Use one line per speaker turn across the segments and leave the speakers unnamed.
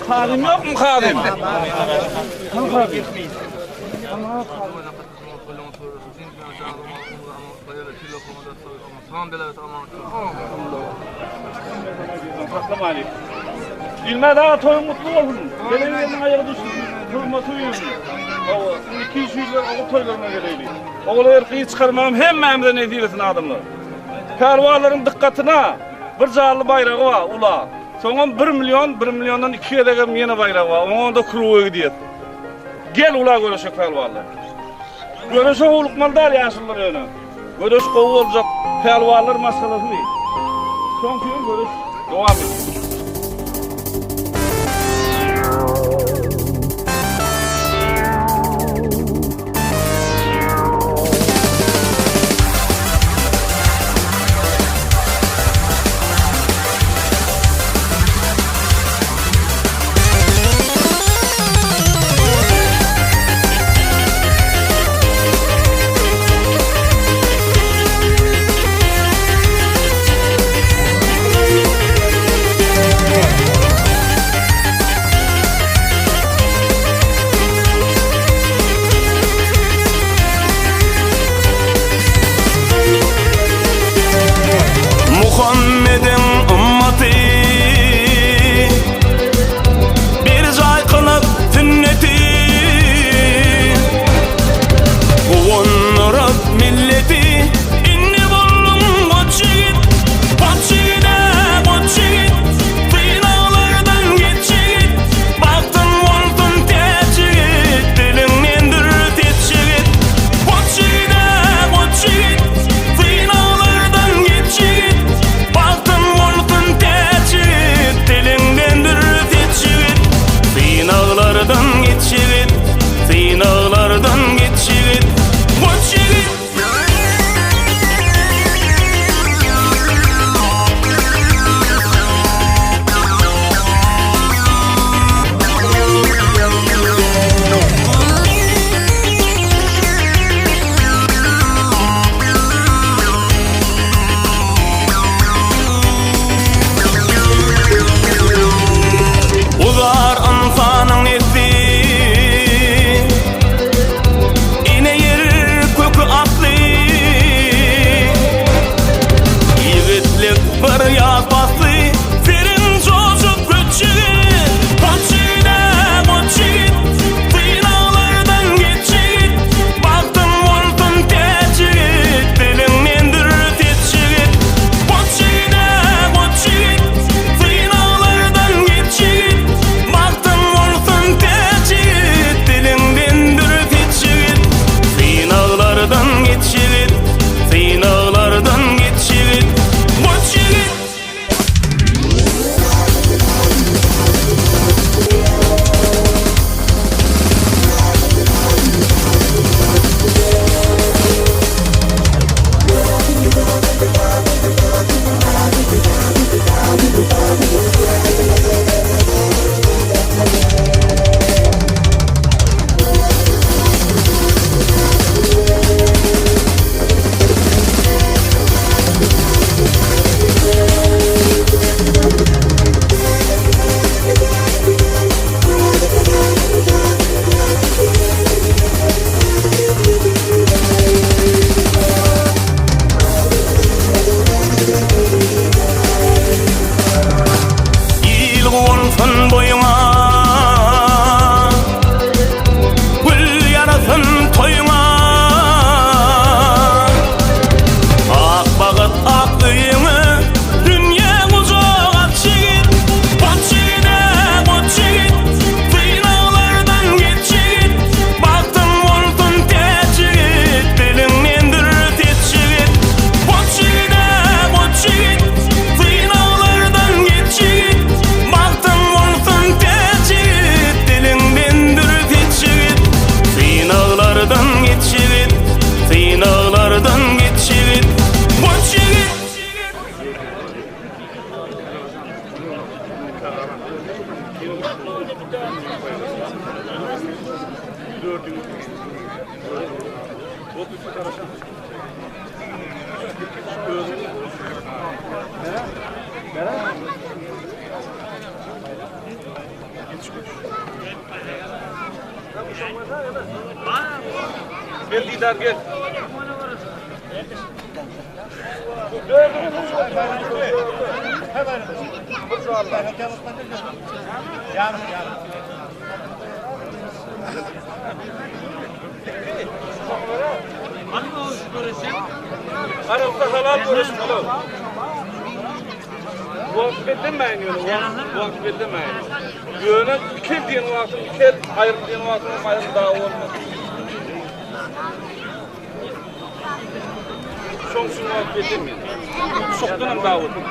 Kadim yok mu kadim? İlme daha toyun mutlu olsun. Geleneğinin ayağı düşsün. Hürmet uyuyorsun. 200 lira oğul toylarına geleydi. Oğul erkeği çıkarmam hem memden edilesin adımlar. Karvaların dikkatine bir canlı bayrağı var ula. Sonra 1 milyondan 2'ye de yeni bayrağı var. Ona da kuruğa gidiyor. Gel ula görüşek pelvallar. Görüşek olukmalılar yaşlılar öyle. Görüş kovu olacak pelvallar masalası değil. Son gün görüş devam ediyor. Gel Didar gel. Arada halal görüşüm oğlum. Vakit bildirmeyin yolu, vakit bildirmeyin. Yöne ikel diyen vaktin, ikel ayrım diyen vaktin ayrım daha olmaz. Şonsun vakit bildirmeyin. Şoktunum daha olmaz.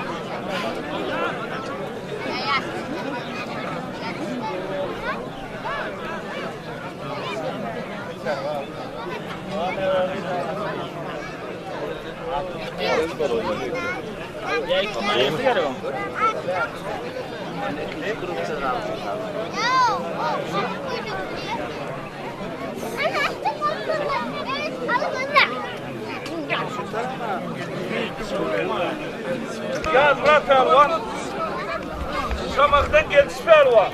Yaz Murat Ervan, Şamak'tan gelmiş Ervan.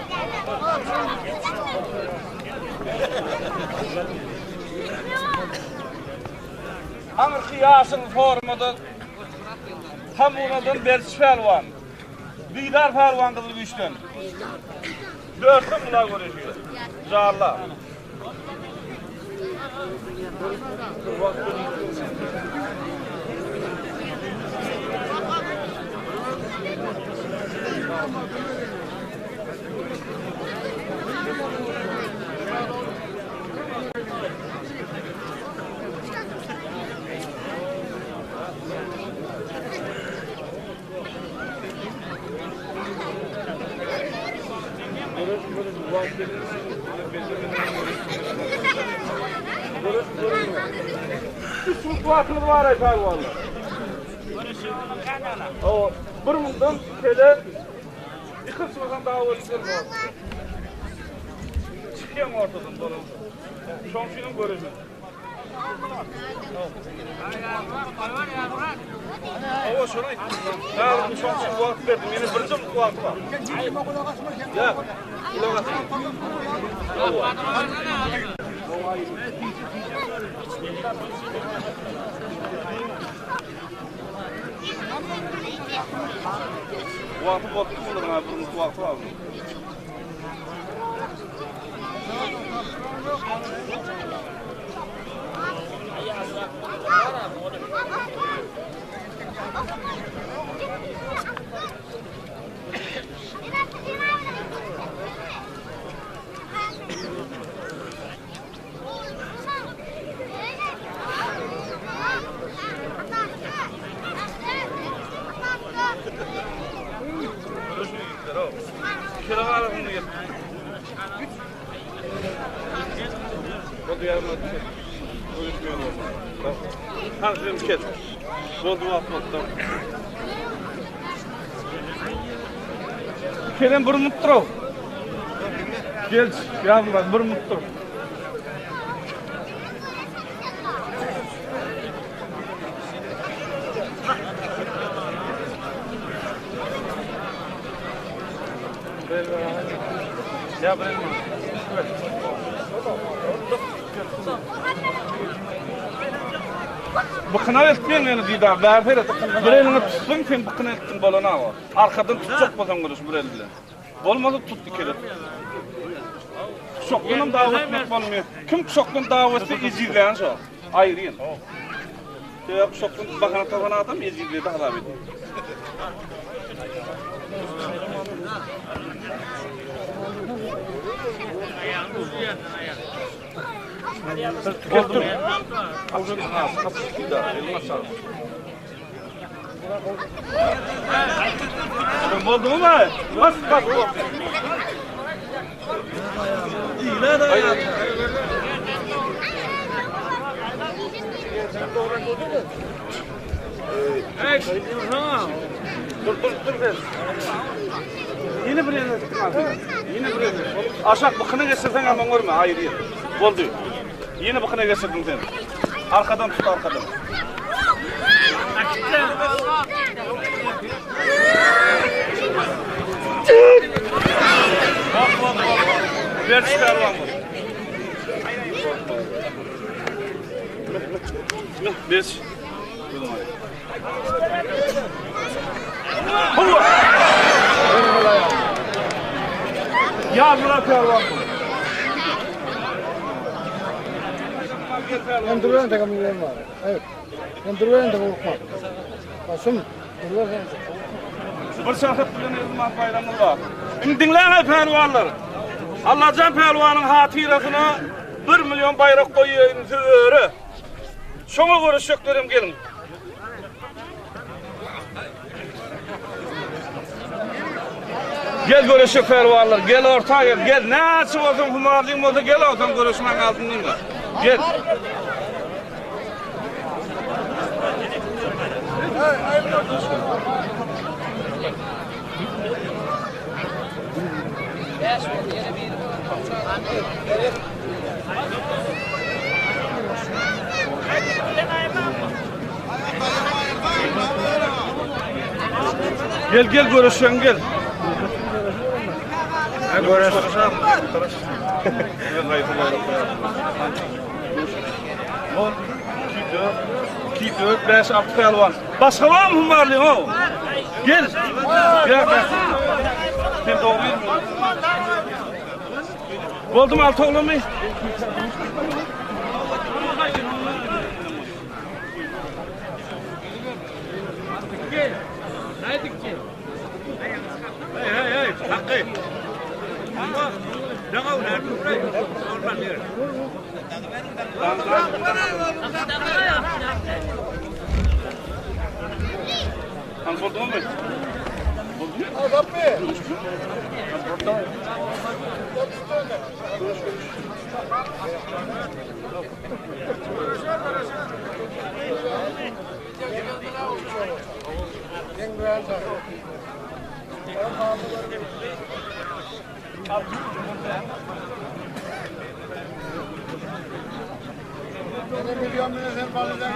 Amir Kıyas'ın formada tam unadan Berçi Pervan, Didar Pervan kızı güçten. Dörtte bula görüşüyor. Jarlar. Şu vakılı var ay Pervan'la. O bir mından şeyden yıkır soğudan daha oluştur var. Çıkıyorum ortadan dolan. Şomşunun görüşü. Ova şuna ya bu şomşun vakit verdim. Yine birinci vakit var. Ya. Kulak atın. Vakti vakti kullanın abi. Bunun vakti var mı? Şöyle var bunu gel. O duyarım ötüyor. Konuşmuyor mu? Hanım kes. Boldu atmaktan. Kelin bir mutlu. Gel yavrum bir mutlu. Ya bırakma. Bıkına etmeyin yani Didar. Berfer et. Bir elini tutsun sen bıkına ettin balona var. Arkadan tutacak basan görüş bir elle. Olmadı tut bir kere. Şokluğunun davetmek olmuyor. Kim şokluğun daveti izleyen şu. Ayrıyın. Yok şokluğun bakana tabana adam izleydi daha da ediyor. Oldu mu? Oldu mu? Nasıl bak bu? İyi lan ya. Hey, dur. Yine bir yere çıkmaz. Yine bir yere. Aşağı bıkını geçirsen ama görme. Hayır. Oldu. Yine bıkını geçirdin sen. Arkadan tut arkadan. Bak. Ver çıkarvan bu. mi? Beş. Huwa. Ya Murat Erdoğan.
Ben duruyorum da kamyon var. Evet. Ben duruyorum da korkma. Basın. Duruyorum.
Bir şahit bilen Elmas bayramı var. Şimdi dinleyin pehlivanlar. Allahcan pehlivanın hatirasına 1 milyon bayrak koyuyor öyle. Şuna görüşeceklerim gelin. Gel görüşük pehlivanlar, gel ortaya gel. Ne açı olsun humarlığın oldu, gel olsun görüşmen altındayım da. Gel. Gel gel görüşen gel. Görüşen. Ki dört, beş, altı pehlivan. Başka var mı humarlığın o? Gel. Gel gel. Sen doğruyum. Oldu mu altı oğlum mu? Hey, hakkı. Ne kadar nerede? Orman nerede? An oldu mu?
Adam mı? Milyon sen bağlayacak.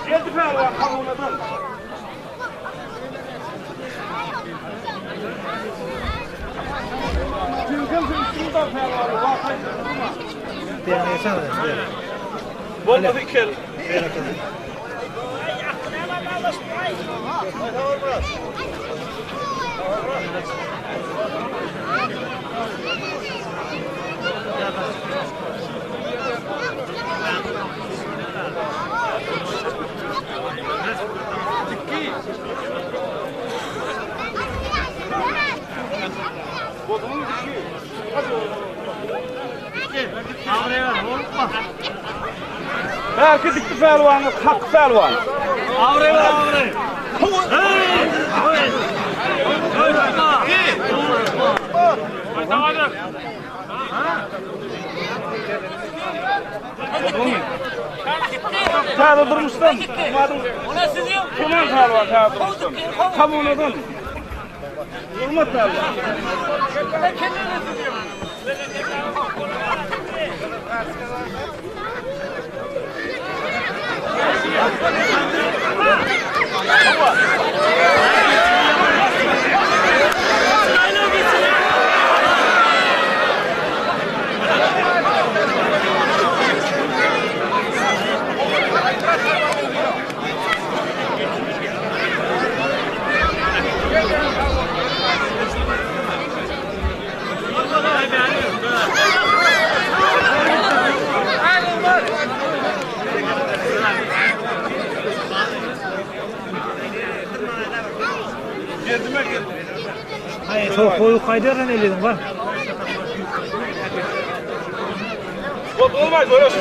Geldi pehlivan kamunadan. Çünkü üstünden pehlivanı vakayı durma. Olmadı kel. Belki dikti pehlivanı, hak pehlivan.
Avre var avre.
Kâda durmuştan.
Ona sizi yok.
Kuman pehlivan kâda durmuştan. Kamunadan. Durma pehlivan.
Ben kendine siziyorum.
Hayır, çok koyu kaydırın elledin var.
Olmaz orası.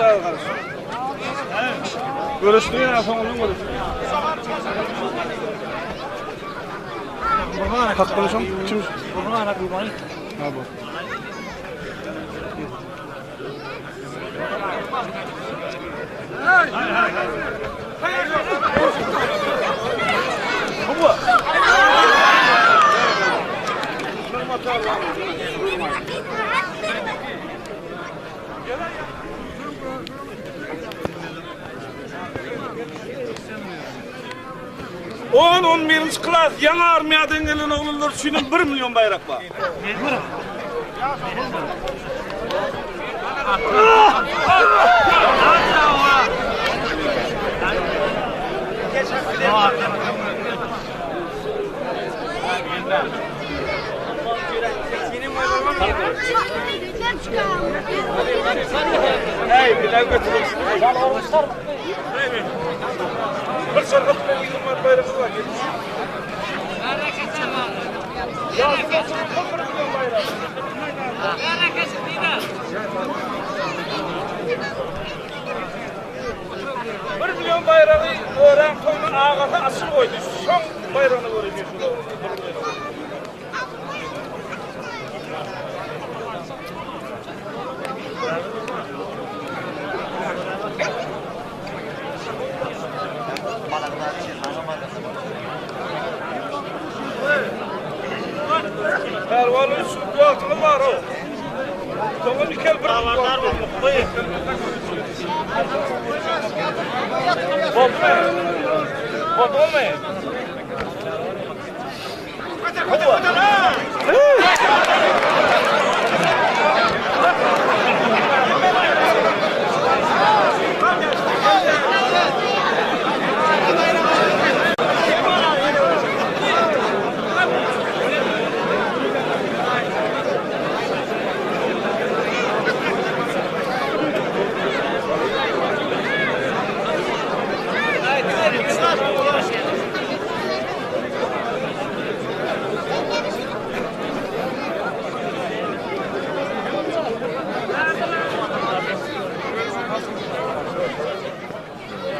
Sağ kardeş. Görüştük ya, sonunda görüştük. Kalk konuşalım. Kim?
Bunu ara kurbanı.
Ha bu. Bu. On birinci klas yana armiyadan gelen oğullar üçün 1 milyon bayrak var. Hey, bir daha götürüyorsun. Bir sarkıp ben yılmaz bayramı var. Ya, bir milyon bayrağı öğren koyma ağası asıl koydu. Son bayrağını göreceğiz. Pervalı üstü altını var o. Sonra bir kel bir var mı? Bot olmayın.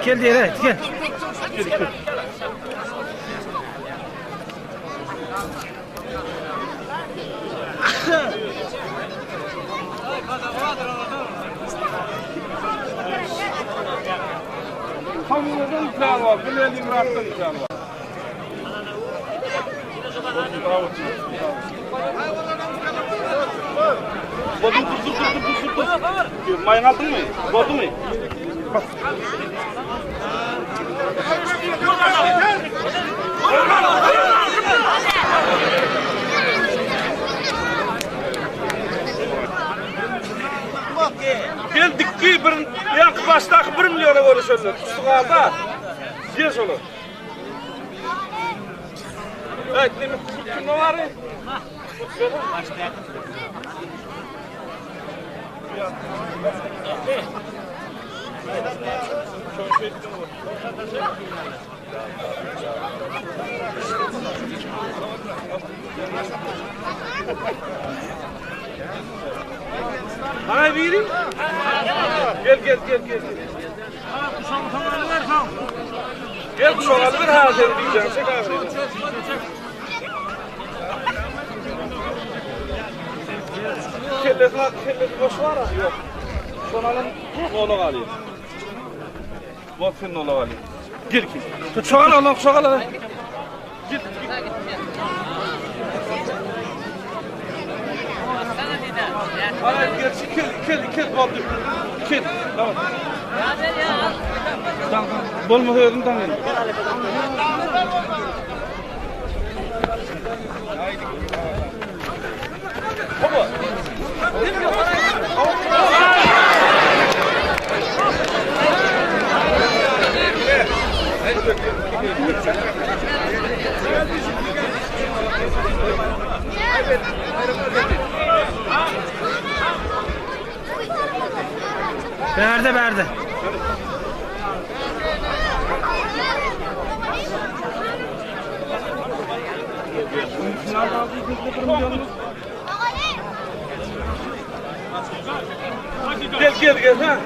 Gel diye evet gel.
Hamurdan ipler var, bileğin rahattan ipler var. Bodum dur. Mayın aldın mı? Bodum mu? Bak. Geldik ki bir yank baştaki 1 milyona görüşürler. Üstüğalda yes olur. Evet, ne mi kutlu var ya? Bana biri? Gel. Gel kuşağını ver ha seni diyeceğim. Çek abi. Kellesi boş var ha? Yok. Sonalın oğlu alıyor. Bak senin oğlu alıyor. Gel ki. Kuşağını alın kuşağını. Git. Hayır gel kaldı. Gel. Tamam. Tamam. Bolma söyledim tamam. Baba.
Berde.
Gel. Gel ha.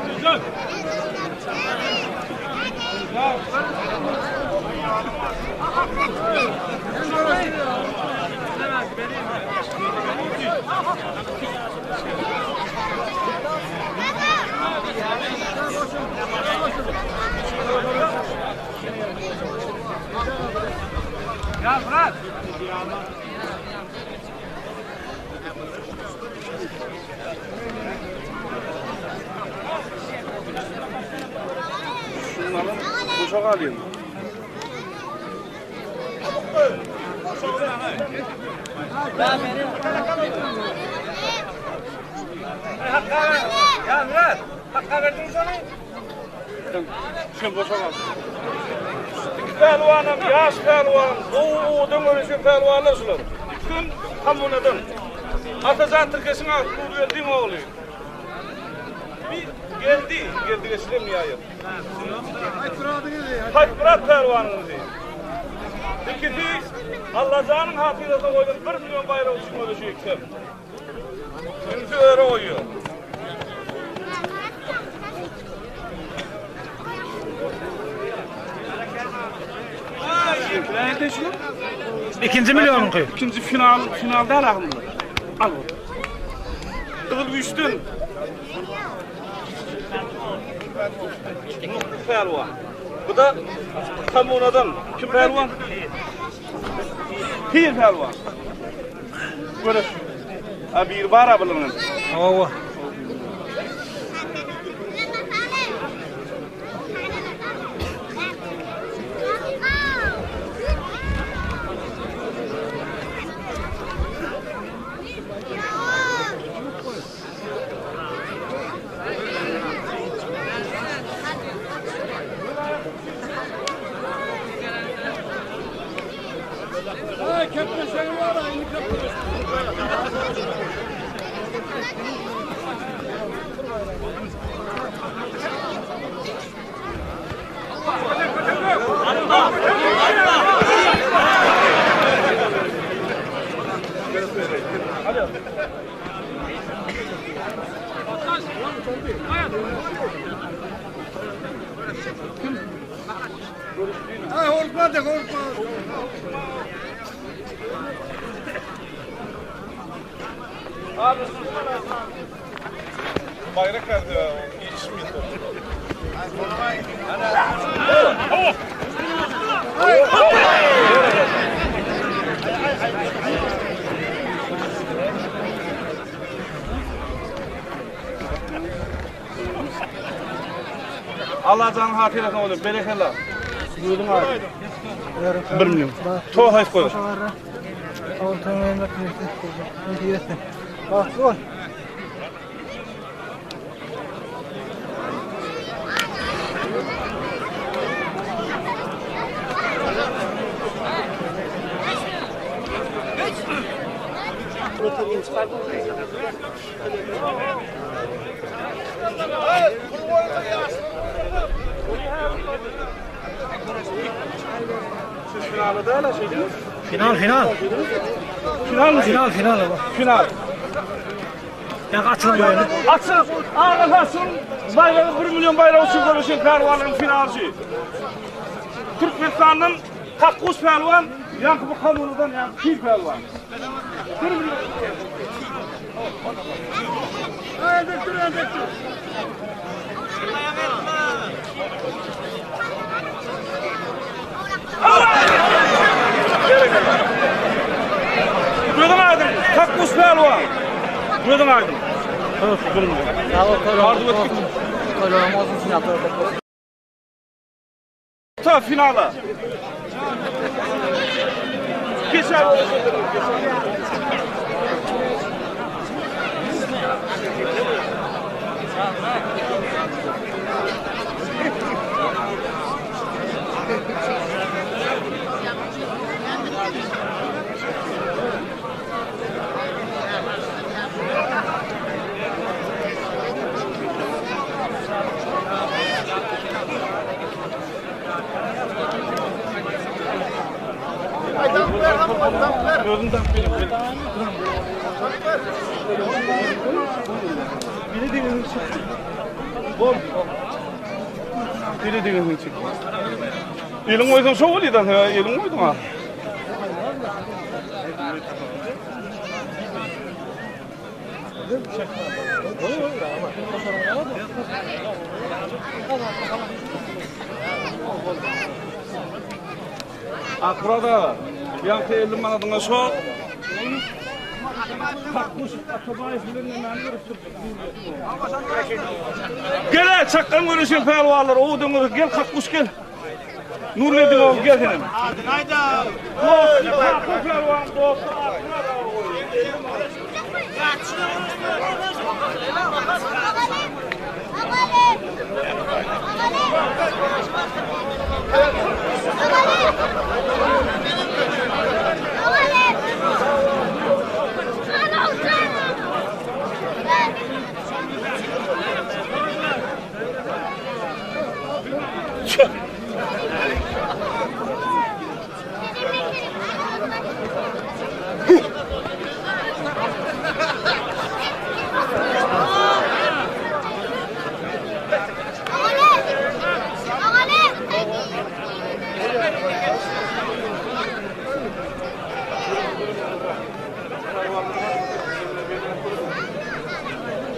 Ya Fırat.
Şunları boşa alayım.
Ya Murat. Hakka verdiniz onu.
Sen boşa al. Pehlivanım, yaş pehlivan. Oo, döngörüşün pehlivanlar sular. Tüm kamunadan. Atazan Türkesine akıl verdiğim oğlu. Bir geldi geçtim nihayet. Hayt Murat pehlivanını diye. İkisi Allah'ın hafizasına koydum 1 milyon bayrağı uçurmadı şu ikisi. Şimdi öyle oyuyor. Nerede şu?
2. milyon koy.
İkinci finalde alakımda. Al bu. Iğıl büyüştün. Pehlivan. Bu da kamunadan. Kim pehlivan? Pir pehlivan. Böyle bir bara bulunun.
Oo.
Abi bayrak verdi ya. Hiç mi? Allah canın hatırlasın oğlum. Bereketler.
Buyurun abi.
1 milyon. Toğa hayf koy.
Ortamaya bak. Ne diyorsun? Bak gol.
Siz finalde de öyle şey diyor.
Final.
Final mı?
Final bak.
Final.
Ya açılın böyle.
Açın, ağırlasın. Bayrağı 1 milyon bayrağı uçup konuşun pehlivanın finalci. Türkmenistan'ın Takkuz pehlivan, Yankıbı Kamunu'dan Pir pehlivan. 1 milyon. Gözün aydın, Takkuz pehlivan. Gözün aydın. Ardu ettik. Ta finala. Geçer. Gözünden benim. Biri de Bol. Dili degen çek. Elin oydan şovlidan ha, elin oydan ha. Akrada yankı 50 manatına şov. Gel çakkan görüşün pelvallar. O döngür gel kakkuş gel. Nurledin oğlum gel senin.
Haydi.
Kakkuş pelvan dost.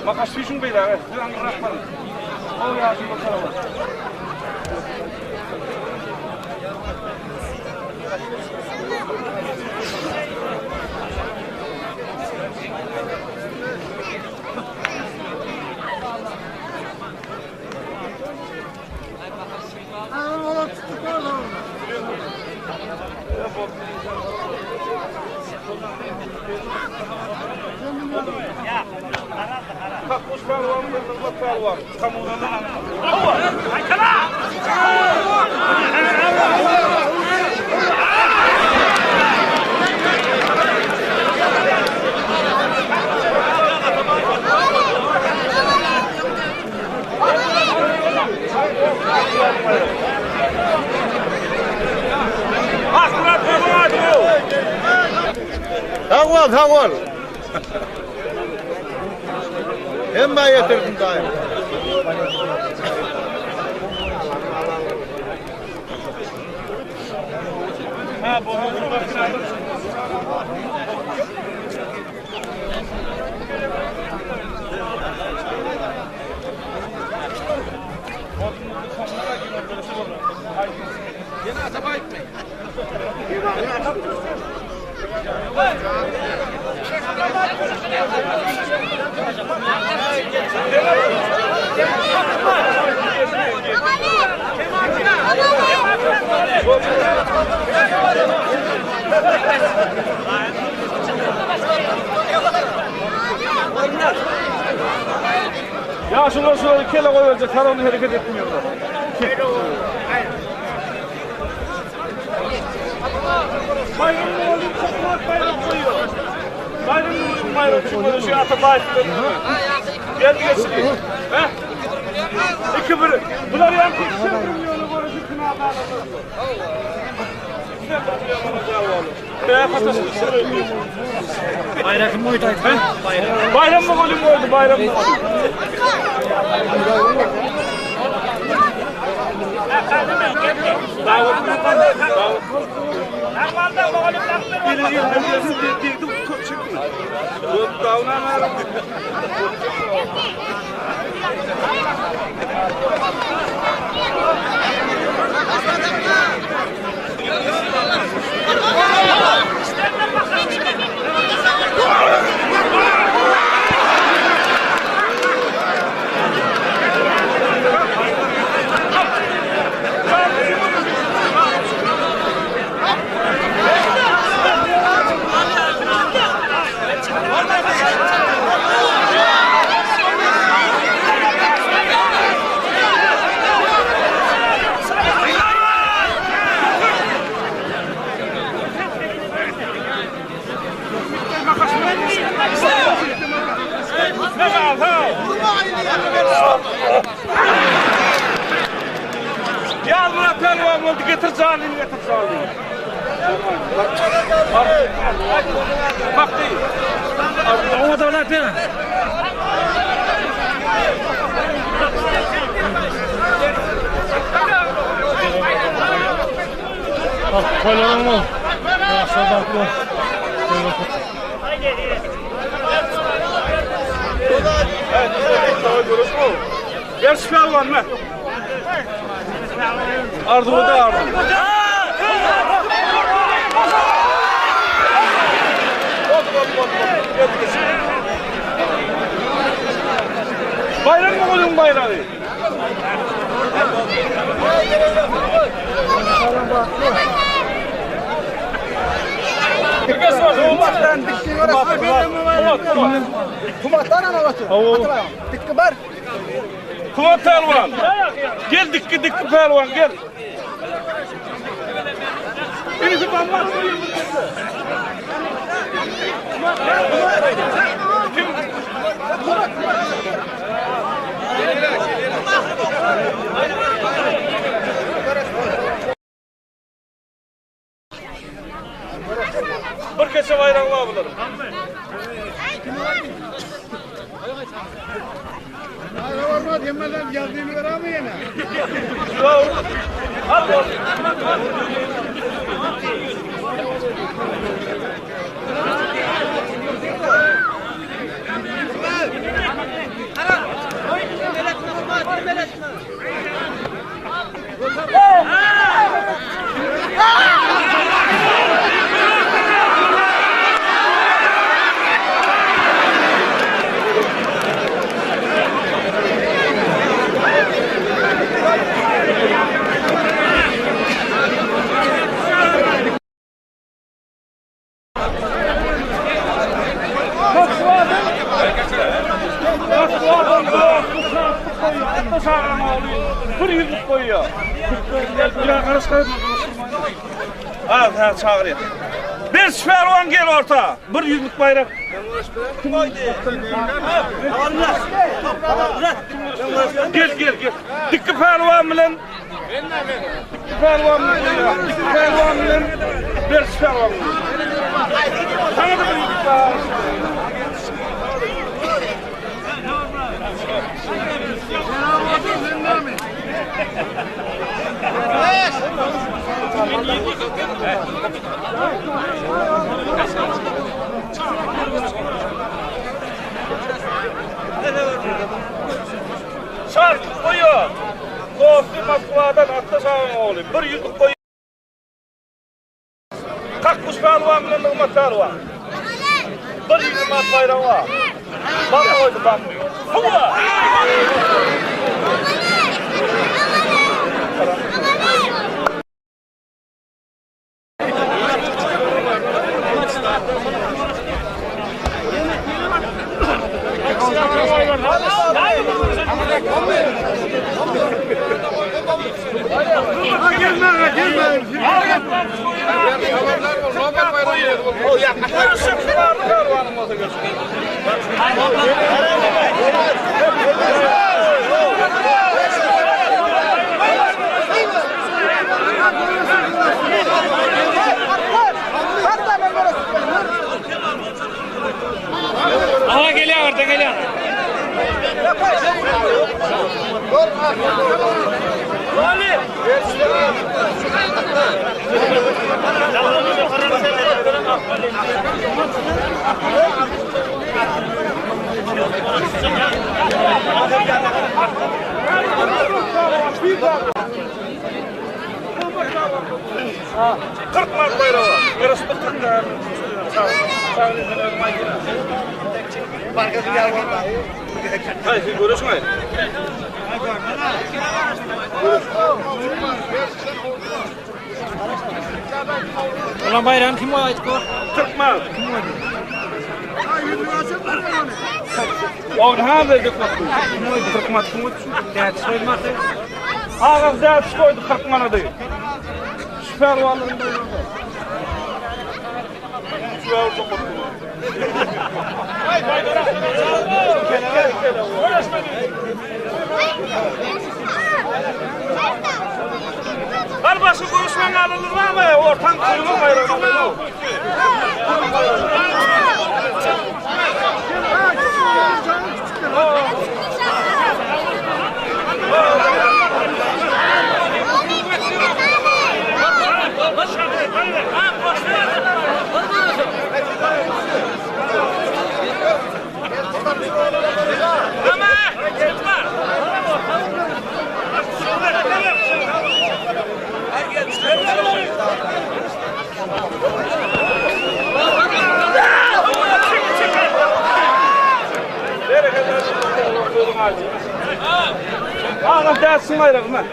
Makas fişin beyler, bir an bırakmadım. O ya şimdi bakalım. Kakkuş pelvan, kırmızı pelvan. Kamuğundan
Tağval. Hem ben getirdim daim.
Ha bu Yine ataba etmeyin. Ya şunları kele koyacak, karanlığı hareket etmiyorlar. Bayramlı oğlum çok bayram koyuyor. Bayramlı oğlum bayram çıkmadı şu Atabay. Gel geçsin. He? 2-1. Bunlar yankı sürmüyorlar bu arası kınada. Sen bakıyor bana gel oğlum. Ya patasını sürüyor.
Bayrakın mıydı?
Bayram mı golüm oydu bayram mı? Gel buna pelvan oldu getir zalini getir zalini. Bak değil.
Ama da ne yapıyorsun? Koyalım mı? Aşağıdan koy.
Gel süper var mı? Ardumu da ardım. Bayram mı koydun bayrağı?
Kumattan anavası. Dikki bar.
Kumat pelvan. Gel dikki pelvan gel. Birisi bambat koyun. Bir keşe bayram var bunların.
Ayağlarına demeden geldiğini veremeyin.
Al bol. Bir yüzlük koyuyor. Ya karıştırma. Ha çağırıyor. Bir süpervan gel orta. Bir yüzlük bayrak. Gel. Dikki pervan bilen. Dikki pervan bilen. Dikki pervan bilen. Bir süpervan. Sana da bir yüzlük var. Şart koyuyor. Dostu Moskva'dan atlaşan oğlu. Bir yüzlük koyuyor. Kakkuş pelvan bilen Nıgmat pelvan. Bir yüzlük mat bayrağı var. Bak koydu bakmıyor. Hıva!
Aha geliyor orada geliyor.
Kırklar bayrağı. Yarısı da kırklar. Hayır, görüşmeyin.
Ulan bayram kim ait ko?
Kırkmaz. Oğlum ha verdik bak. Kırkmaz kumut.
Dert soymadı.
Ağız dert koydu kırkmana değil. Süper varlığında yok. Süper çok mutlu. Karbaşı görüşmen alınır mı? Ortam kuyruğu bayramı. Ağam dersin ayrılım ha.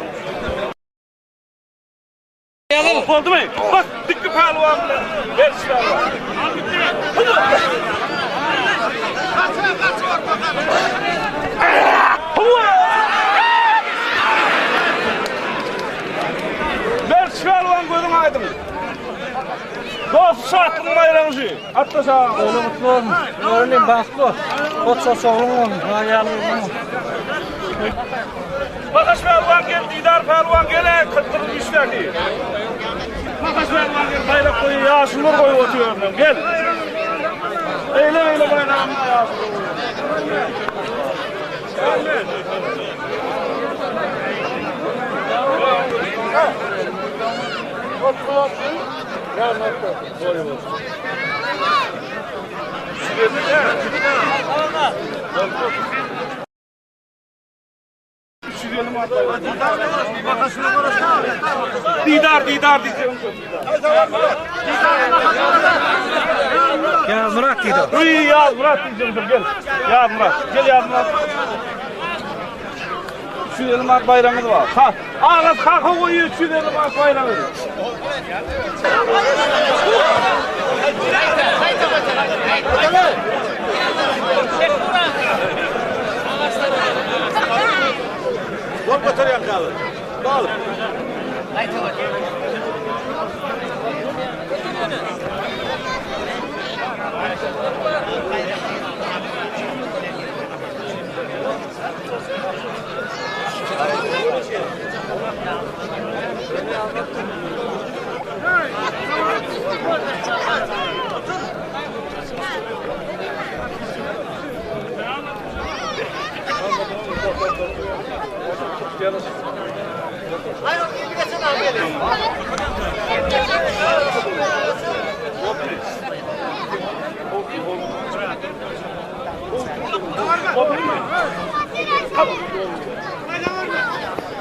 Oldu mu? Bak dikkat pehlivan. Ver silahı. Ver pehlivan gözün aydın. Dost sattın bayrağıcı. Atla sağa.
Öyle mutlu olmuş. Öyleyim baktı. Otsa soğuk olmuş. Hayal olmuş.
Makaş pehlivan gel, Didar pehlivan gel. Kıttırın işleki. Makaş pehlivan gel, bayrak koyu, yaşılır koyu otuyor. Gel. Eyle bayrağımda yaşılır koyu. Gel. Didar diyeceğim.
Ya Murat dedi.
Uy ya Murat diyeceğim gel. Ya Murat. Gel ya Murat. Şu elmas bayrağımız var. Ha, ağız kalka koyuyor şu elmas bayrağı.
Yol götüreyim abi. Dağıl.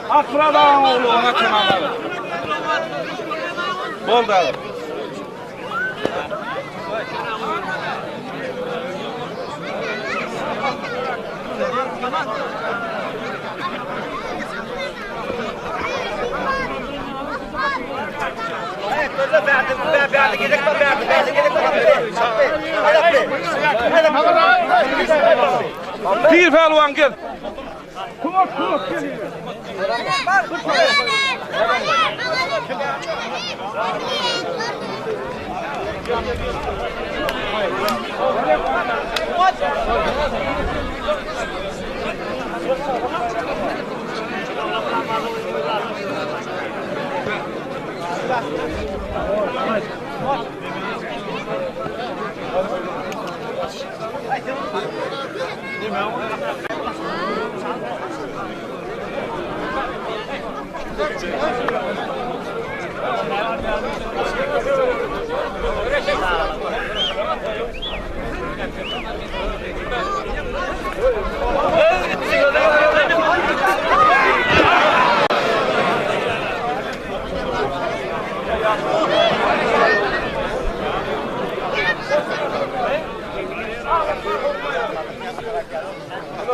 Akradan oğlu ona kınalar. Bol da alır. Bir pehlivan gel. Kumar gel.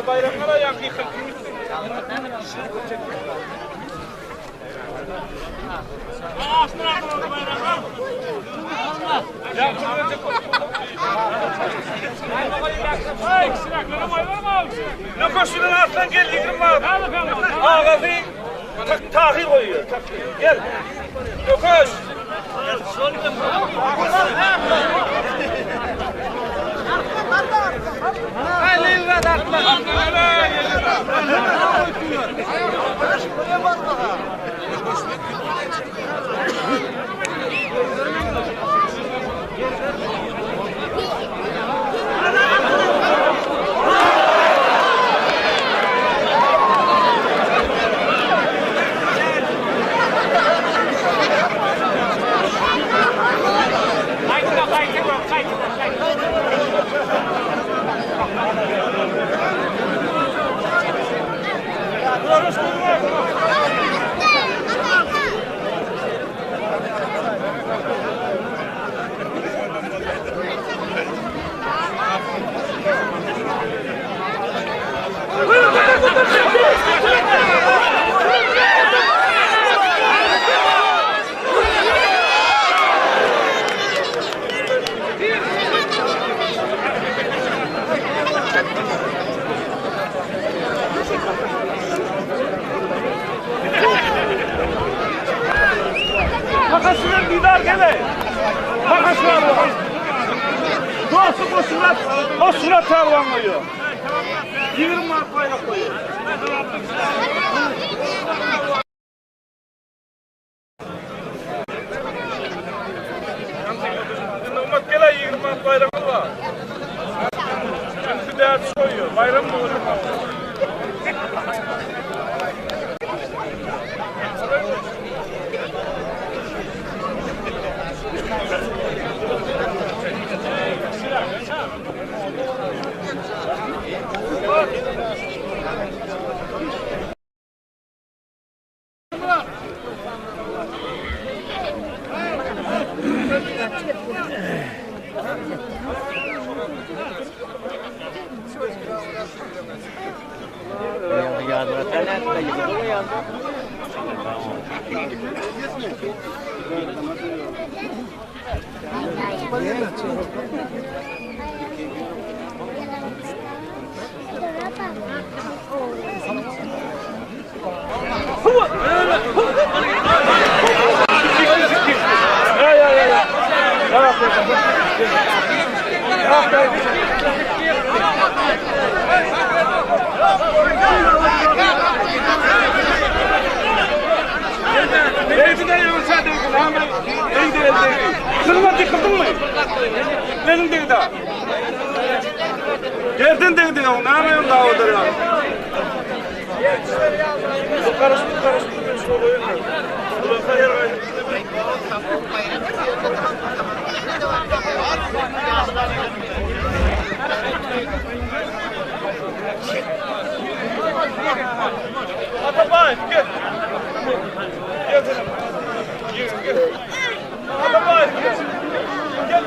Bayramlara yakın. Ne koşunun altından gel yıkım var. Ağabey tahir koyuyor. Gel. Yokuş.
Haydi.
kurban koyuyor. 20 manat bayrak koyuyor. Ümmet gele 20 manat bayramı var. Şimdi değer koyuyor. Bayram mı olur? Kırma tıkırdın mı? Benim dedi daha. Gerdin dedi ya, ne yapayım daha odur ya? Karıştı. Burası yer var. Atabay, gel. Gel canım. Gel. Atabay, gel. Gel.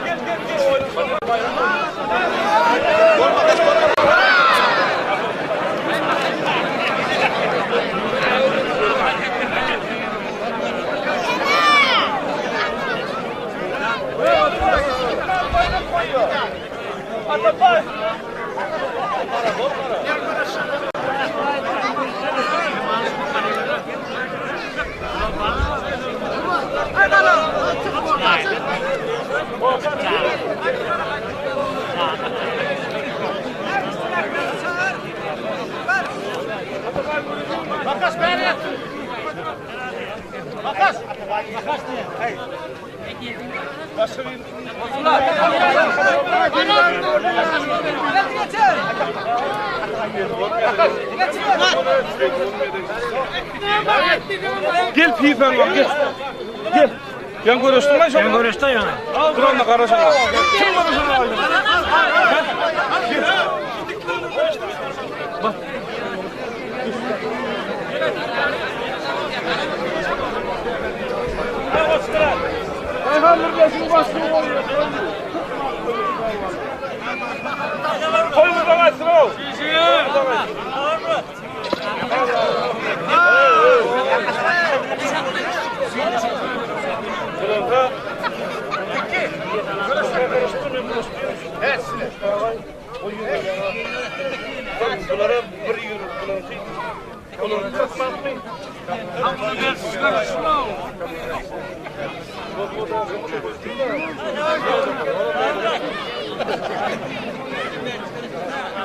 Atabay. Makas beri. Makas ne? Hey. Başlayın. Gel pipen var gel. Gel. Ben görüştüm lan şunu.
Ben görüştüm yani.
Duranla karışma. Kim konuşuyor? Bak. Ayhan Nurbeş'in başlığı oluyor. Koy buradan açsın o. Bunlara bir euro bunları satmak mı?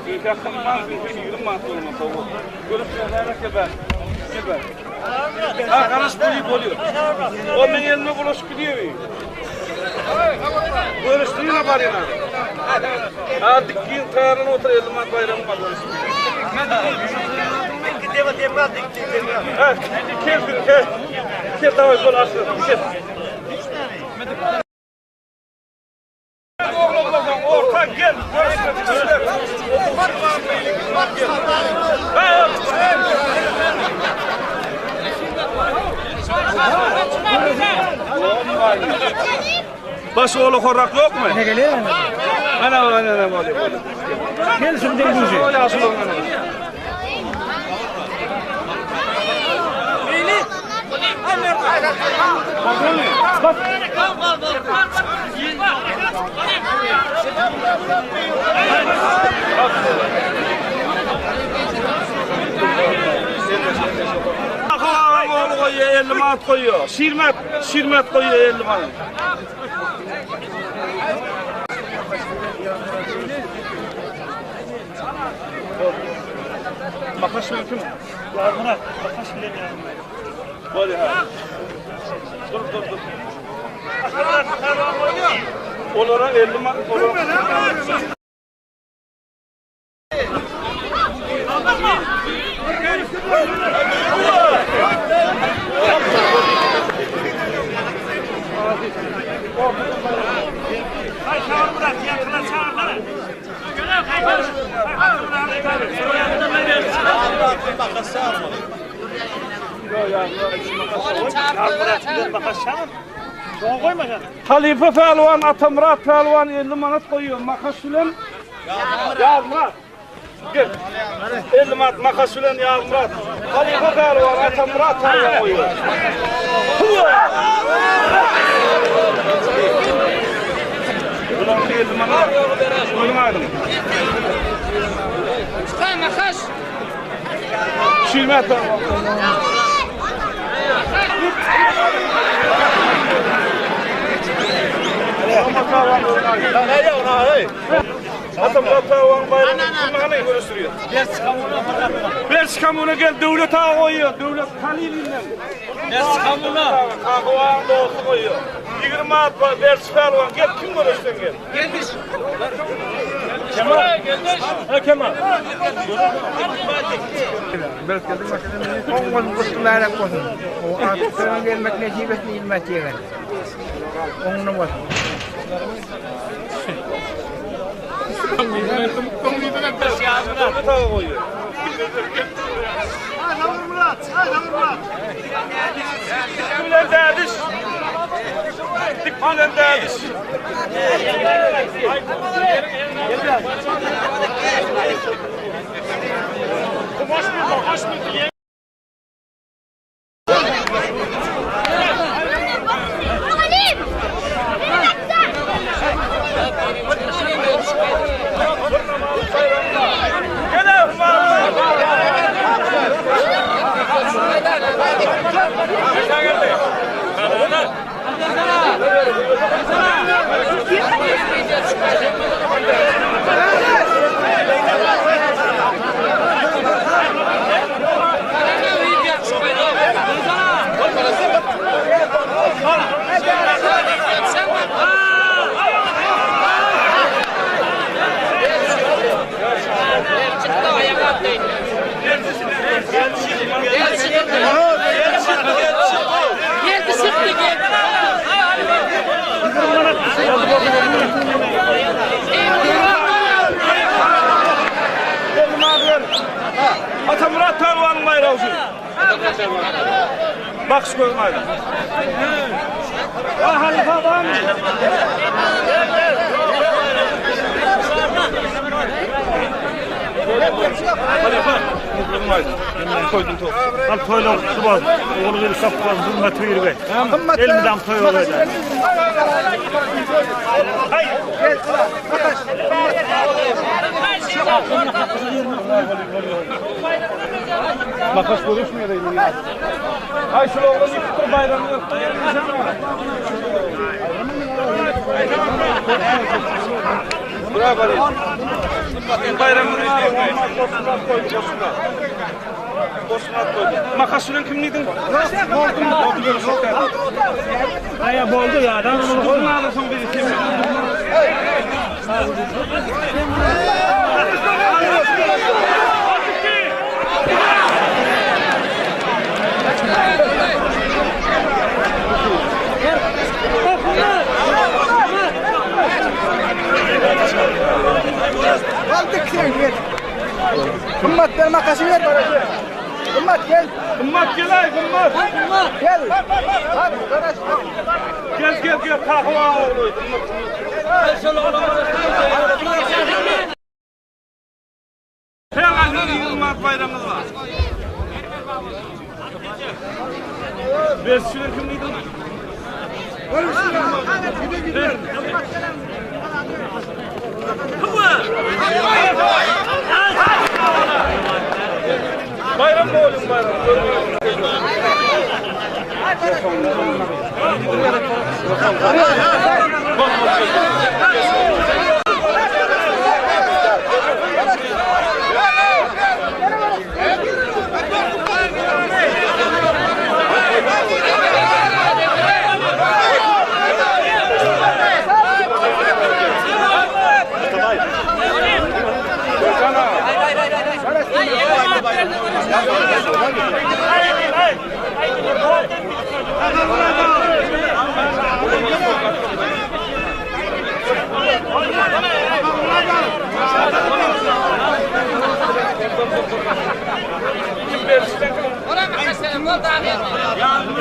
Bir yakınmaz bir 20 manat olmaz o. Görüşmeler kadar. Ha karış oluyor. O men elime bulaşık gidiyor. Görüştüğüne var yana. Ha dikkin tarihine otur 50 manat bayramı var görüştüğü. Ha, gel davay gol açtı. Gel. Orta gel. Baş oğlu korrak yok mu?
Ne geliyor?
Ana oluyor.
Gel şimdi dengucu.
Öyle asıl olmalı. Bak. Oğlu koyuyor 50 manat koyuyor. Şirmet koyuyor 50 manat. Makas mümkün mü?
Yarmına. Bakaş bile yani.
Böyle ha. Dur. Onlara 50 man.
Hay çağır Murat, yakına çağırsana.
Halife Pehlivan, Atamurat Pehlivan 50 manat koyuyor. Makas ulan. Ya Murat. Gel. 50 manat makas ulan ya Murat. Halife Pehlivan, Atamurat Pehlivan koyuyor. Ulan 50 manat. Koymadım.
Çıkar makas.
Şilme Pehlivan. Atamurat Pehlivan bayramını gösteriyor. Ders kamuna gel devlet ağa koyuyor. Devlet tanıyla.
Ders kamuna.
Kağıvağın doğusu koyuyor. 20 at ders Pehlivan gel kim görürsen gel.
Gelmiş. Kemal. Ha Kemal.
Belki de makine on kutulara koyun. O artık gelmek necibetini ilmet yegan. Onun var.
Devlet ağa koyuyor. Dikbilen derdiş. Dikbilen derdiş. Atamurat Pehlivan'ın bayrağı. Bak şu koymaydı. Ya Halife var mı? Halife. Koydum top.
Al toyla tutmaz. Oğlu bir sapmaz. Durma tüyür be. Elimden toy olacak. Hayır.
Makas konuşmuyor da yine. Ay şu oğlum yıkıktır bayramı yok. Bravo Ali. Bayramını izliyor. Bosnat koydu. Makasının kimliydin? Oldu böyle sokak.
Hayır boldu ya adam.
Onun adasın birisi.
Aldık sen gel. Kımmat ver makası ver. Kımmat gel.
Kımmat gel ay kımmat.
Gel. Hadi kardeş.
Gel kahva oğlu. Hemen Yılmaz bayramımız var. Besçiler kimliydi? Bayram mı oğlum bayram?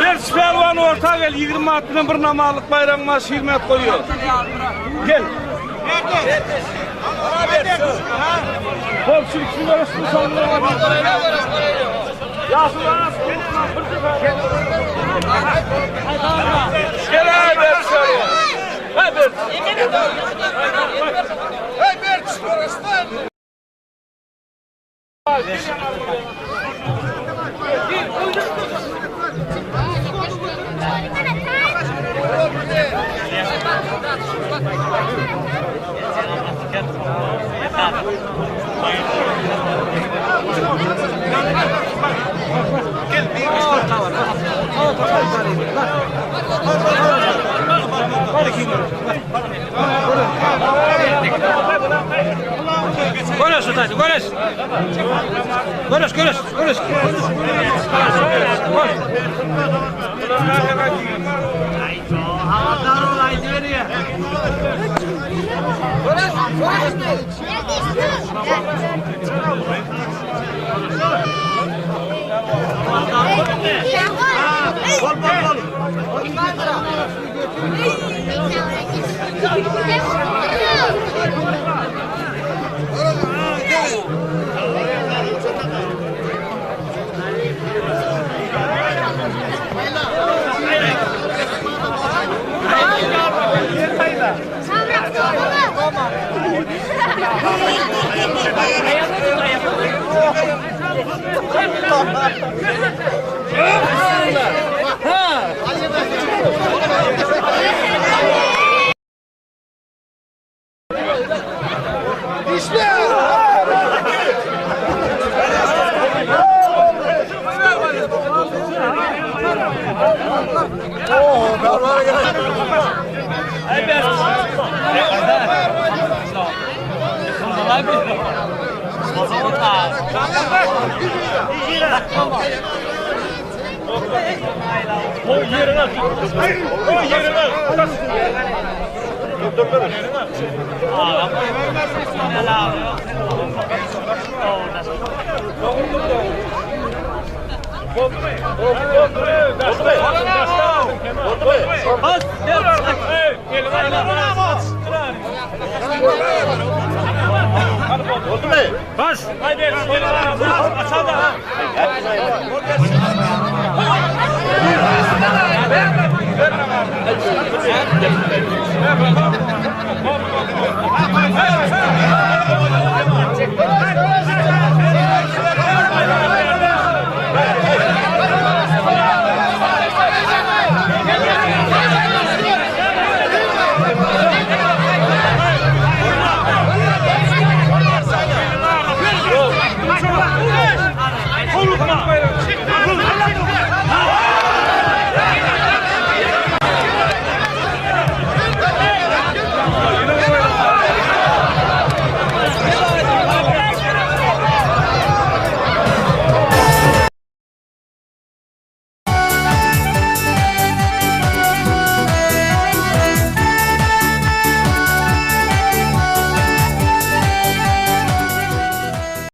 Bir Pervan orta gel 20 atının bir namalık bayramına hürmet koyuyor. Gel. Komşuluk şu arasını sallıyor. Gel abi ver şöyle. Hadi. Hey Berç, orasından.
Konuş Sultan, konuş. Konuş.
Bas.
Haydi. Aşağıda.